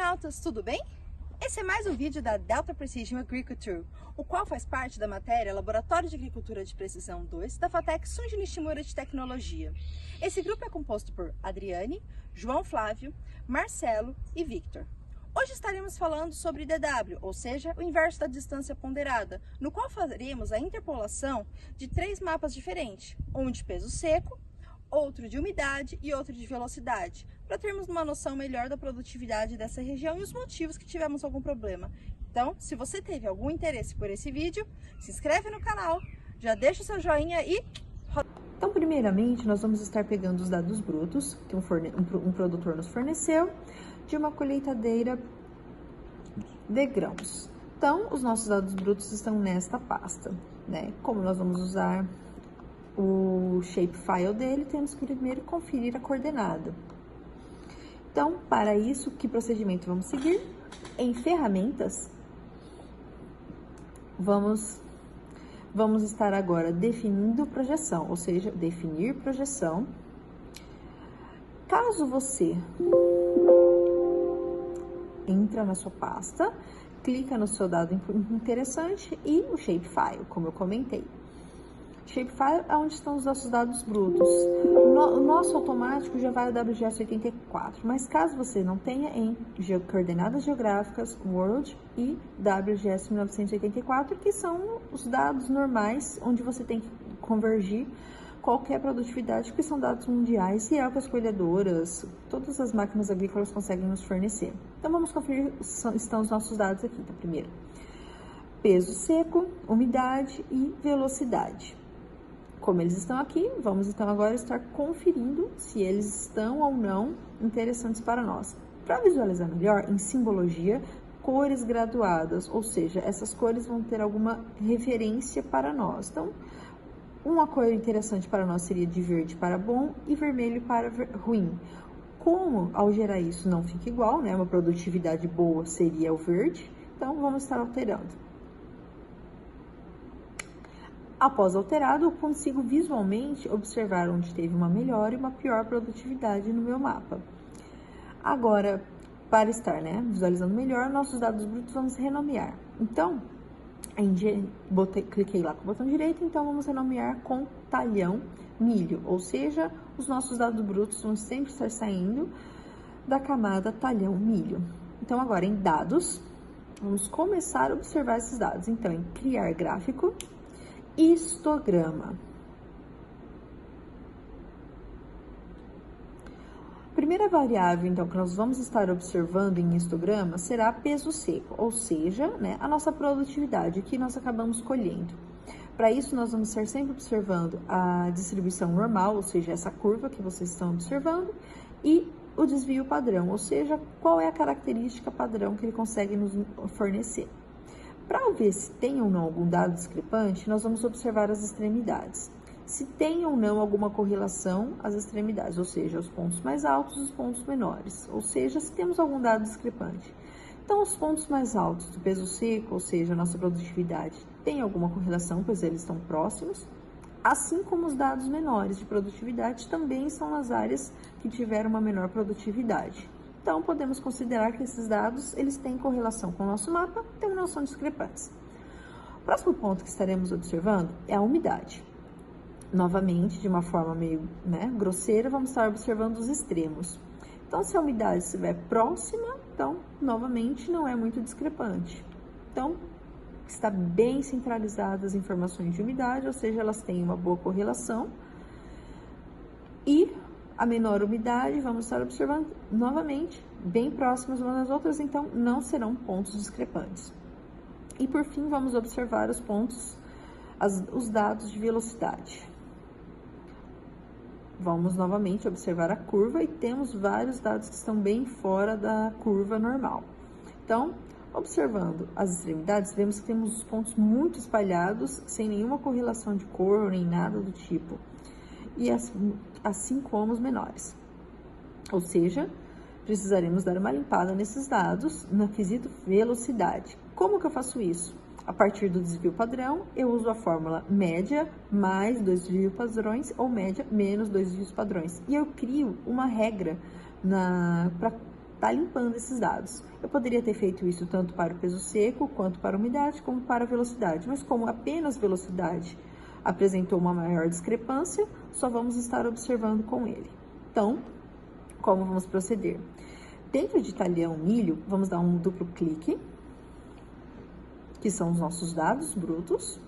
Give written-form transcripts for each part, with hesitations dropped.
internautas, tudo bem? Esse é mais um vídeo da Delta Precision Agriculture, o qual faz parte da matéria Laboratório de Agricultura de Precisão 2 da FATEC Sunji Nishimura de Tecnologia. Esse grupo é composto por Adriane, João Flávio, Marcelo e Victor. Hoje estaremos falando sobre DW, ou seja, o inverso da distância ponderada, no qual faremos a interpolação de 3 mapas diferentes, um de peso seco, outro de umidade e outro de velocidade, para termos uma noção melhor da produtividade dessa região e os motivos que tivemos algum problema. Então, se você teve algum interesse por esse vídeo, se inscreve no canal, já deixa o seu joinha e... Então, primeiramente, nós vamos estar pegando os dados brutos que um produtor nos forneceu de uma colheitadeira de grãos. Então, os nossos dados brutos estão nesta pasta, né? Como nós vamos usar o shapefile dele, temos que primeiro conferir a coordenada. Então, para isso, que procedimento vamos seguir? Em ferramentas, vamos estar agora definindo projeção, ou seja, definir projeção. Caso você entra na sua pasta, clica no seu dado interessante e o shapefile, como eu comentei. Shapefile é onde estão os nossos dados brutos. O nosso automático já vai ao WGS 84, mas caso você não tenha em coordenadas geográficas, World e WGS 1984, que são os dados normais, onde você tem que convergir qualquer produtividade, que são dados mundiais, e é o que as colhedoras, todas as máquinas agrícolas conseguem nos fornecer. Então, vamos conferir, estão os nossos dados aqui, tá? Primeiro, peso seco, umidade e velocidade. Como eles estão aqui, vamos então agora estar conferindo se eles estão ou não interessantes para nós. Para visualizar melhor, em simbologia, cores graduadas, ou seja, essas cores vão ter alguma referência para nós. Então, uma cor interessante para nós seria de verde para bom e vermelho para ruim. Como ao gerar isso não fica igual, né? Uma produtividade boa seria o verde, então vamos estar alterando. Após alterado, eu consigo visualmente observar onde teve uma melhor e uma pior produtividade no meu mapa. Agora, para estar, visualizando melhor, nossos dados brutos vamos renomear. Então, cliquei lá com o botão direito, então vamos renomear com talhão milho, ou seja, os nossos dados brutos vão sempre estar saindo da camada talhão milho. Então, agora em dados, vamos começar a observar esses dados. Então, em criar gráfico, histograma. A primeira variável, então, que nós vamos estar observando em histograma será peso seco, ou seja, a nossa produtividade, que nós acabamos colhendo. Para isso, nós vamos estar sempre observando a distribuição normal, ou seja, essa curva que vocês estão observando, e o desvio padrão, ou seja, qual é a característica padrão que ele consegue nos fornecer. Para ver se tem ou não algum dado discrepante, nós vamos observar as extremidades. Se tem ou não alguma correlação às extremidades, ou seja, os pontos mais altos e os pontos menores, ou seja, se temos algum dado discrepante. Então, os pontos mais altos do peso seco, ou seja, a nossa produtividade, tem alguma correlação, pois eles estão próximos, assim como os dados menores de produtividade também são nas áreas que tiveram uma menor produtividade. Então, podemos considerar que esses dados, eles têm correlação com o nosso mapa, então não são discrepantes. O próximo ponto que estaremos observando é a umidade. Novamente, de uma forma meio grosseira, vamos estar observando os extremos. Então, se a umidade estiver próxima, então, novamente, não é muito discrepante. Então, está bem centralizadas as informações de umidade, ou seja, elas têm uma boa correlação. E a menor umidade, vamos estar observando novamente, bem próximas umas das outras, então não serão pontos discrepantes. E por fim, vamos observar os pontos, os dados de velocidade. Vamos novamente observar a curva e temos vários dados que estão bem fora da curva normal. Então, observando as extremidades, vemos que temos os pontos muito espalhados, sem nenhuma correlação de cor nem nada do tipo. E assim como os menores. Ou seja, precisaremos dar uma limpada nesses dados no quesito velocidade. Como que eu faço isso? A partir do desvio padrão, eu uso a fórmula média mais 2 desvios padrões ou média menos 2 desvios padrões. E eu crio uma regra para está limpando esses dados. Eu poderia ter feito isso tanto para o peso seco, quanto para a umidade, como para a velocidade, mas como apenas velocidade apresentou uma maior discrepância, só vamos estar observando com ele. Então, como vamos proceder? Dentro de talhão milho, vamos dar um duplo clique, que são os nossos dados brutos.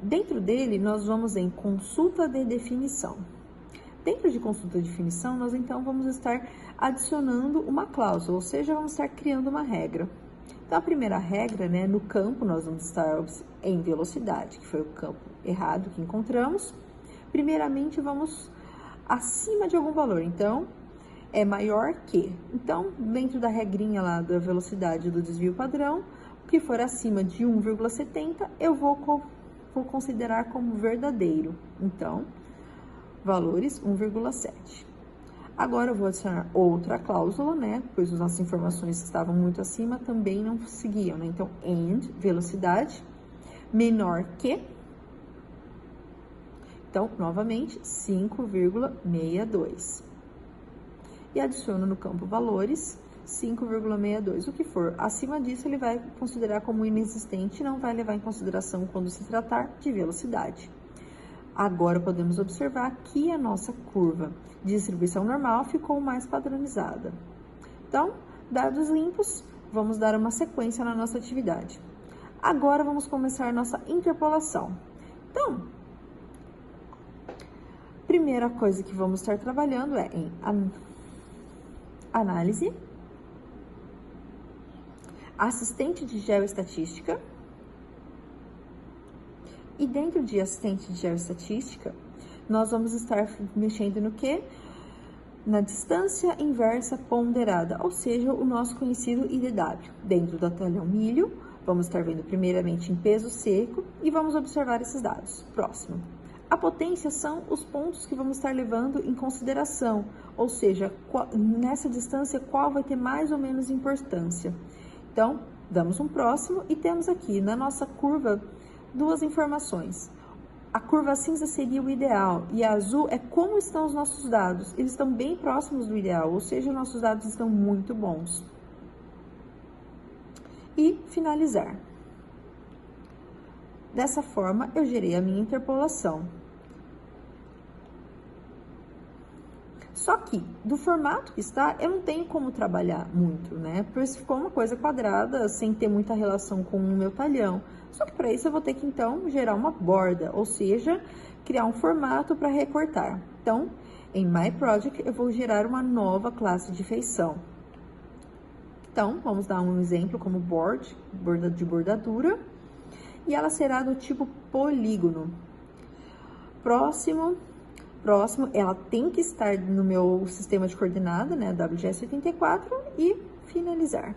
Dentro dele, nós vamos em consulta de definição. Dentro de consulta de definição, nós então vamos estar adicionando uma cláusula, ou seja, vamos estar criando uma regra. Então, a primeira regra, né, no campo, nós vamos estar em velocidade, que foi o campo errado que encontramos. Primeiramente, vamos acima de algum valor, então, é maior que. Então, dentro da regrinha lá da velocidade do desvio padrão, o que for acima de 1,70, eu vou considerar como verdadeiro. Então, valores 1,7. Agora, eu vou adicionar outra cláusula, né? Pois as nossas informações que estavam muito acima também não seguiam, né? Então, and, velocidade, menor que. Então, novamente, 5,62. E adiciono no campo valores 5,62. O que for acima disso, ele vai considerar como inexistente e não vai levar em consideração quando se tratar de velocidade. Agora, podemos observar que a nossa curva de distribuição normal ficou mais padronizada. Então, dados limpos, vamos dar uma sequência na nossa atividade. Agora, vamos começar a nossa interpolação. Então, primeira coisa que vamos estar trabalhando é em análise, assistente de geoestatística. E dentro de assistente de geoestatística, nós vamos estar mexendo no quê? Na distância inversa ponderada, ou seja, o nosso conhecido IDW. Dentro do talhão milho, vamos estar vendo primeiramente em peso seco e vamos observar esses dados. Próximo. A potência são os pontos que vamos estar levando em consideração, ou seja, nessa distância qual vai ter mais ou menos importância. Então, damos um próximo e temos aqui na nossa curva duas informações. A curva cinza seria o ideal e a azul é como estão os nossos dados. Eles estão bem próximos do ideal, ou seja, nossos dados estão muito bons. E finalizar. Dessa forma, eu gerei a minha interpolação. Só que, do formato que está, eu não tenho como trabalhar muito, né? Porque ficou uma coisa quadrada, sem ter muita relação com o meu talhão. Só que para isso eu vou ter que, então, gerar uma borda, ou seja, criar um formato para recortar. Então, em My Project, eu vou gerar uma nova classe de feição. Então, vamos dar um exemplo como board, borda de bordadura, e ela será do tipo polígono. Próximo, ela tem que estar no meu sistema de coordenada, né, WGS84, e finalizar.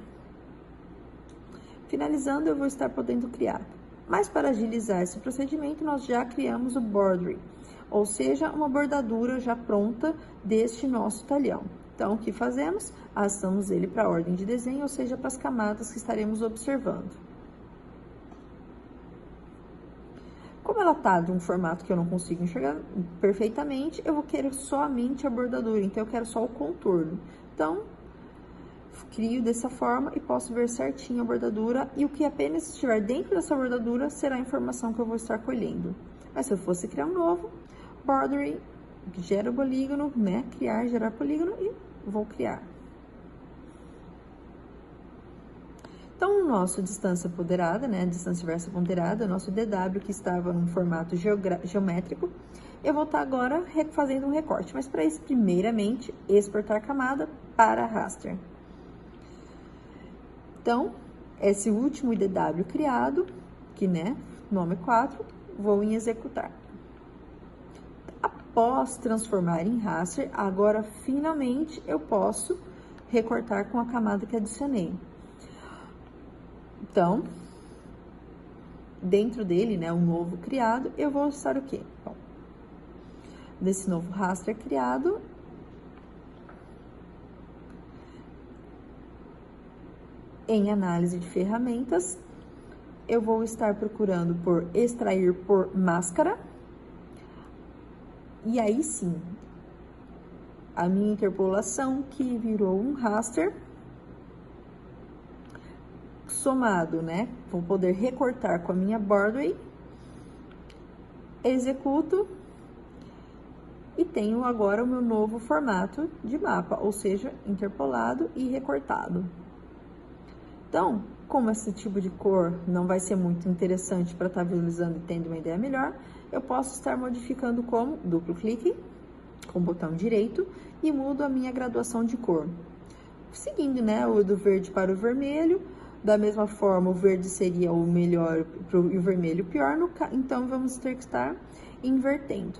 Finalizando, eu vou estar podendo criar. Mas para agilizar esse procedimento, nós já criamos o bordering, ou seja, uma bordadura já pronta deste nosso talhão. Então, o que fazemos? Arrastamos ele para a ordem de desenho, ou seja, para as camadas que estaremos observando. Como ela está de um formato que eu não consigo enxergar perfeitamente, eu vou querer somente a bordadura, então eu quero só o contorno. Então, crio dessa forma e posso ver certinho a bordadura, e o que apenas estiver dentro dessa bordadura será a informação que eu vou estar colhendo. Mas se eu fosse criar um novo, bordering, gera o polígono, né? Criar, gerar polígono e vou criar. Então, o nosso distância ponderada, né, distância inversa ponderada, o nosso DW, que estava num formato geométrico, eu vou estar agora fazendo um recorte, mas para isso, primeiramente, exportar camada para raster. Então, esse último IDW criado, que, né, nome 4, vou em executar. Após transformar em raster, agora, finalmente, eu posso recortar com a camada que adicionei. Então, dentro dele, né, um novo criado, eu vou usar o quê? Bom, desse novo raster criado, em análise de ferramentas, eu vou estar procurando por extrair por máscara, e aí sim, a minha interpolação, que virou um raster, somado, né? Vou poder recortar com a minha Boardway, executo, e tenho agora o meu novo formato de mapa, ou seja, interpolado e recortado. Então, como esse tipo de cor não vai ser muito interessante para estar visualizando e tendo uma ideia melhor, eu posso estar modificando como duplo clique, com o botão direito, e mudo a minha graduação de cor. Seguindo, né, o do verde para o vermelho, da mesma forma o verde seria o melhor e o vermelho o pior, então vamos ter que estar invertendo.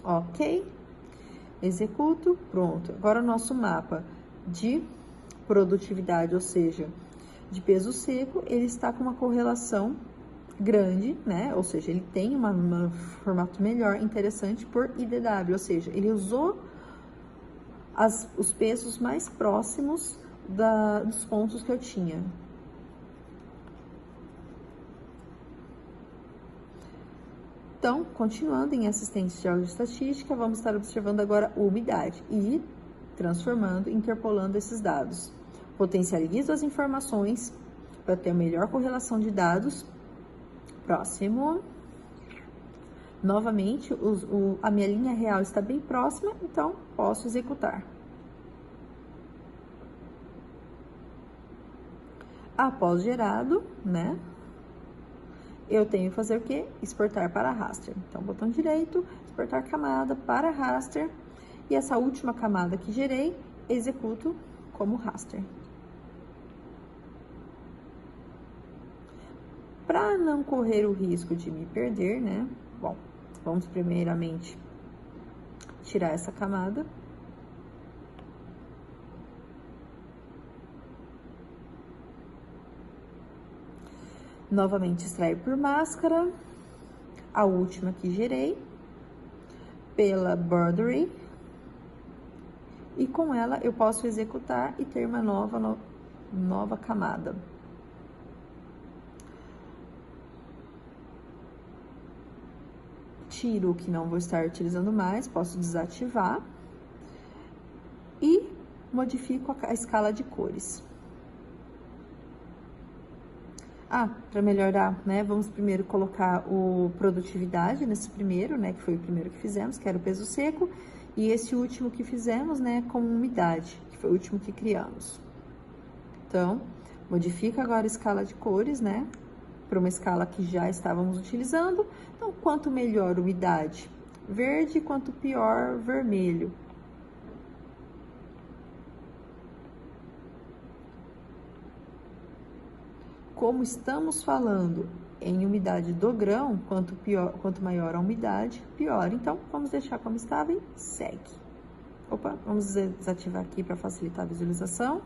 Ok, executo, pronto. Agora o nosso mapa de produtividade, ou seja, de peso seco, ele está com uma correlação grande, né? Ou seja, ele tem um formato melhor, interessante por IDW, ou seja, ele usou os pesos mais próximos dos pontos que eu tinha. Então, continuando em assistência de audioestatística, vamos estar observando agora a umidade e transformando, interpolando esses dados. Potencializo as informações para ter a melhor correlação de dados. Próximo. Novamente, a minha linha real está bem próxima, então posso executar. Após gerado, né? Eu tenho que fazer o quê? Exportar para raster. Então, botão direito, exportar camada para raster. E essa última camada que gerei, executo como raster. Para não correr o risco de me perder, né? Bom, vamos primeiramente tirar essa camada. Novamente extrair por máscara, a última que gerei, pela Boardway, e com ela eu posso executar e ter uma nova camada. Tiro o que não vou estar utilizando mais, posso desativar e modifico a escala de cores. Para melhorar, né, vamos primeiro colocar o produtividade nesse primeiro, né, que foi o primeiro que fizemos, que era o peso seco, e esse último que fizemos, né, como umidade, que foi o último que criamos. Então, modifica agora a escala de cores, né, para uma escala que já estávamos utilizando. Então, quanto melhor umidade, verde, quanto pior, vermelho. Como estamos falando em umidade do grão, quanto maior a umidade, pior. Então, vamos deixar como estava e segue. Opa, vamos desativar aqui para facilitar a visualização.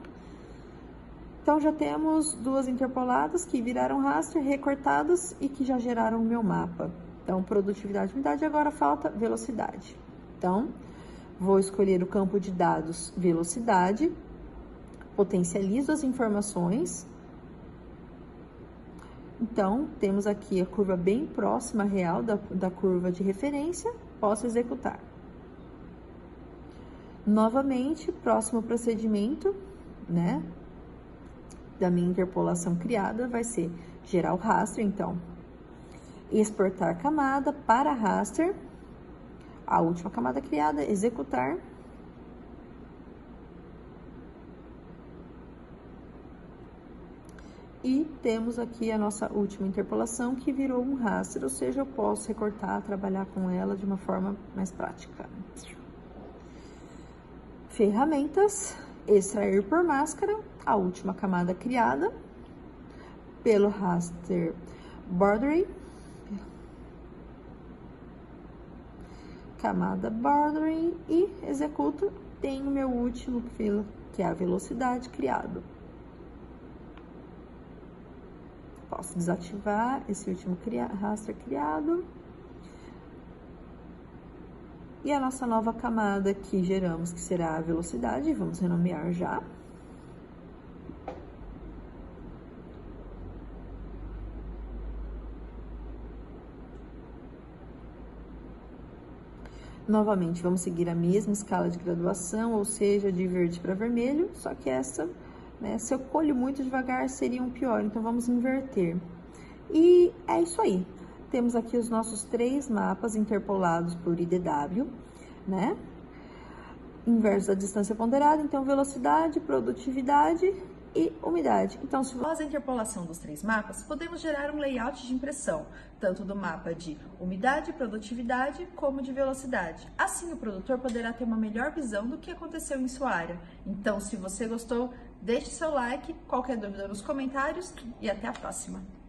Então, já temos duas interpoladas que viraram raster, recortadas e que já geraram o meu mapa. Então, produtividade e umidade, agora falta velocidade. Então, vou escolher o campo de dados velocidade, potencializo as informações. Então, temos aqui a curva bem próxima real da curva de referência, posso executar. Novamente, próximo procedimento, né, da minha interpolação criada vai ser gerar o raster, então, exportar camada para raster, a última camada criada, executar. E temos aqui a nossa última interpolação, que virou um raster, ou seja, eu posso recortar, trabalhar com ela de uma forma mais prática. Ferramentas, extrair por máscara, a última camada criada, pelo raster Boardway, camada Boardway, e executo, tenho meu último filo, que é a velocidade, criado. Posso desativar esse último raster criado. E a nossa nova camada que geramos, que será a velocidade, vamos renomear já. Novamente, vamos seguir a mesma escala de graduação, ou seja, de verde para vermelho, só que essa, né, se eu colho muito devagar, seria um pior, então vamos inverter. E é isso aí. Temos aqui os nossos 3 mapas interpolados por IDW, né? Inverso da distância ponderada, então velocidade, produtividade e umidade. Então, após a interpolação dos 3 mapas, podemos gerar um layout de impressão, tanto do mapa de umidade, produtividade, como de velocidade. Assim, o produtor poderá ter uma melhor visão do que aconteceu em sua área. Então, se você gostou, deixe seu like, qualquer dúvida nos comentários e até a próxima!